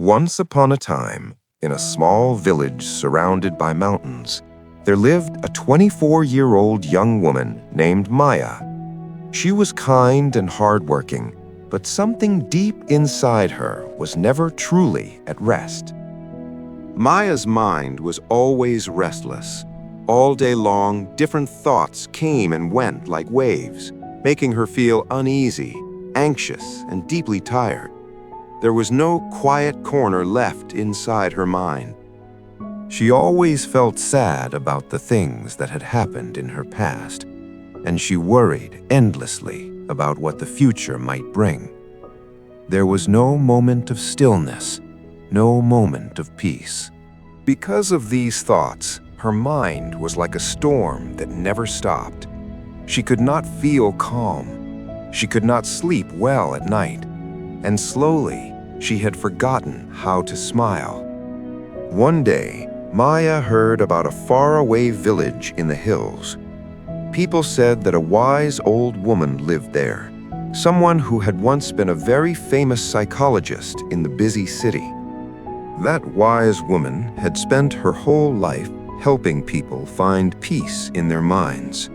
Once upon a time, in a small village surrounded by mountains, there lived a 24-year-old young woman named Maya. She was kind and hardworking, but something deep inside her was never truly at rest. Maya's mind was always restless. All day long, different thoughts came and went like waves, making her feel uneasy, anxious, and deeply tired. There was no quiet corner left inside her mind. She always felt sad about the things that had happened in her past, and she worried endlessly about what the future might bring. There was no moment of stillness, no moment of peace. Because of these thoughts, her mind was like a storm that never stopped. She could not feel calm. She could not sleep well at night. And slowly, she had forgotten how to smile. One day, Maya heard about a faraway village in the hills. People said that a wise old woman lived there, someone who had once been a very famous psychologist in the busy city. That wise woman had spent her whole life helping people find peace in their minds.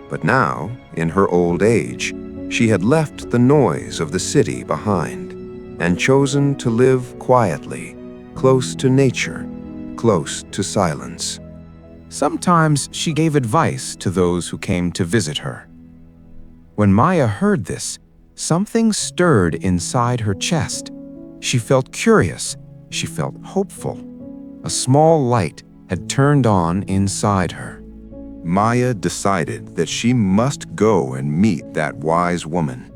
But now, in her old age, she had left the noise of the city behind and chosen to live quietly, close to nature, close to silence. Sometimes she gave advice to those who came to visit her. When Maya heard this, something stirred inside her chest. She felt curious. She felt hopeful. A small light had turned on inside her. Maya decided that she must go and meet that wise woman.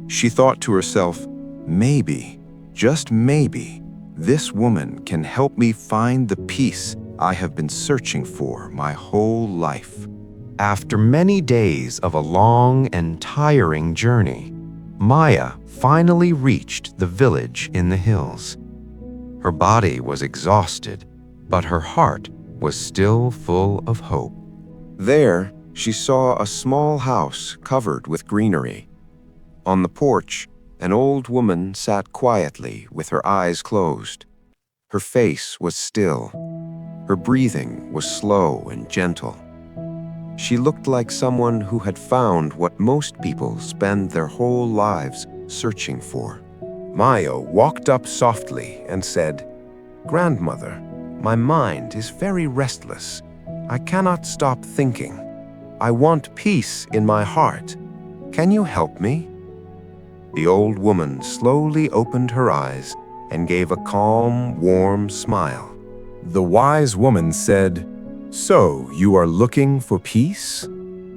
She thought to herself, maybe, just maybe, this woman can help me find the peace I have been searching for my whole life. After many days of a long and tiring journey, Maya finally reached the village in the hills. Her body was exhausted, but her heart was still full of hope. There, she saw a small house covered with greenery. On the porch, an old woman sat quietly with her eyes closed. Her face was still. Her breathing was slow and gentle. She looked like someone who had found what most people spend their whole lives searching for. Maya walked up softly and said, "Grandmother, my mind is very restless. I cannot stop thinking. I want peace in my heart. Can you help me?" The old woman slowly opened her eyes and gave a calm, warm smile. The wise woman said, "So you are looking for peace?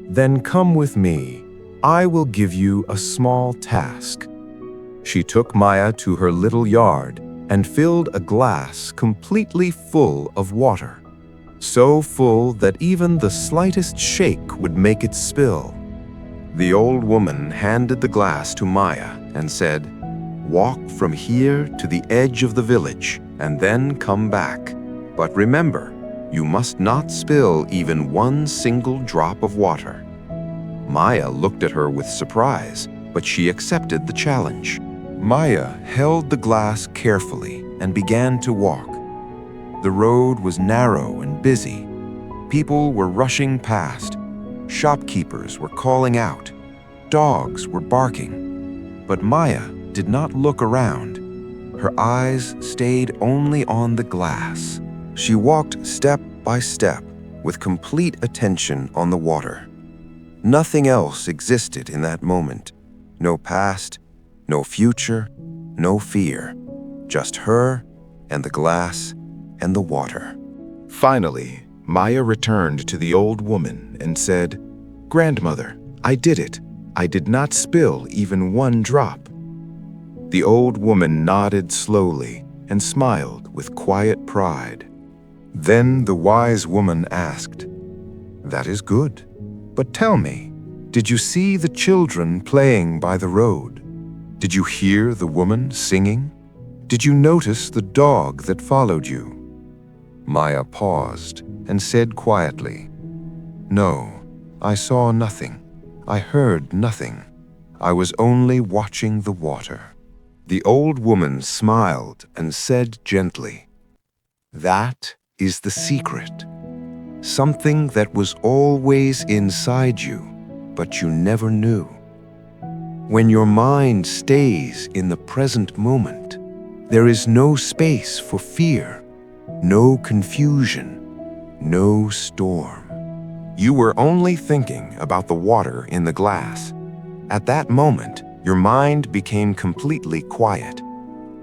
Then come with me. I will give you a small task." She took Maya to her little yard and filled a glass completely full of water, so full that even the slightest shake would make it spill. The old woman handed the glass to Maya and said, "Walk from here to the edge of the village and then come back. But remember, you must not spill even one single drop of water." Maya looked at her with surprise, but she accepted the challenge. Maya held the glass carefully and began to walk. The road was narrow and busy. People were rushing past. Shopkeepers were calling out. Dogs were barking. But Maya did not look around. Her eyes stayed only on the glass. She walked step by step with complete attention on the water. Nothing else existed in that moment. No past, no future, no fear. Just her and the glass and the water. Finally, Maya returned to the old woman and said, "Grandmother, I did it. I did not spill even one drop." The old woman nodded slowly and smiled with quiet pride. Then the wise woman asked, "That is good. But tell me, did you see the children playing by the road? Did you hear the woman singing? Did you notice the dog that followed you?" Maya paused and said quietly, "No, I saw nothing. I heard nothing. I was only watching the water." The old woman smiled and said gently, "That is the secret. Something that was always inside you, but you never knew. When your mind stays in the present moment, there is no space for fear, no confusion, no storm. You were only thinking about the water in the glass. At that moment, your mind became completely quiet.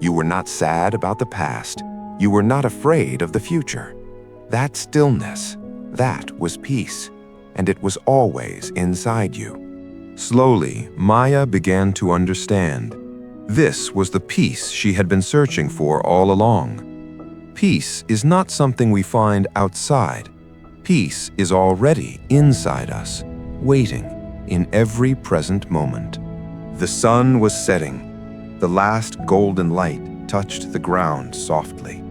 You were not sad about the past. You were not afraid of the future. That stillness, that was peace, and it was always inside you." Slowly, Maya began to understand. This was the peace she had been searching for all along. Peace is not something we find outside. Peace is already inside us, waiting in every present moment. The sun was setting. The last golden light touched the ground softly.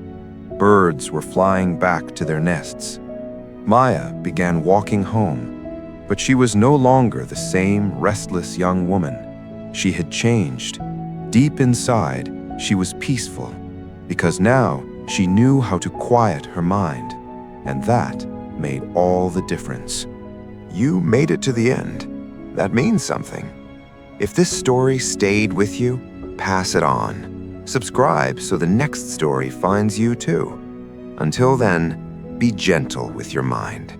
Birds were flying back to their nests. Maya began walking home, but she was no longer the same restless young woman. She had changed. Deep inside, she was peaceful, because now she knew how to quiet her mind, and that made all the difference. You made it to the end. That means something. If this story stayed with you, pass it on. Subscribe so the next story finds you too. Until then, be gentle with your mind.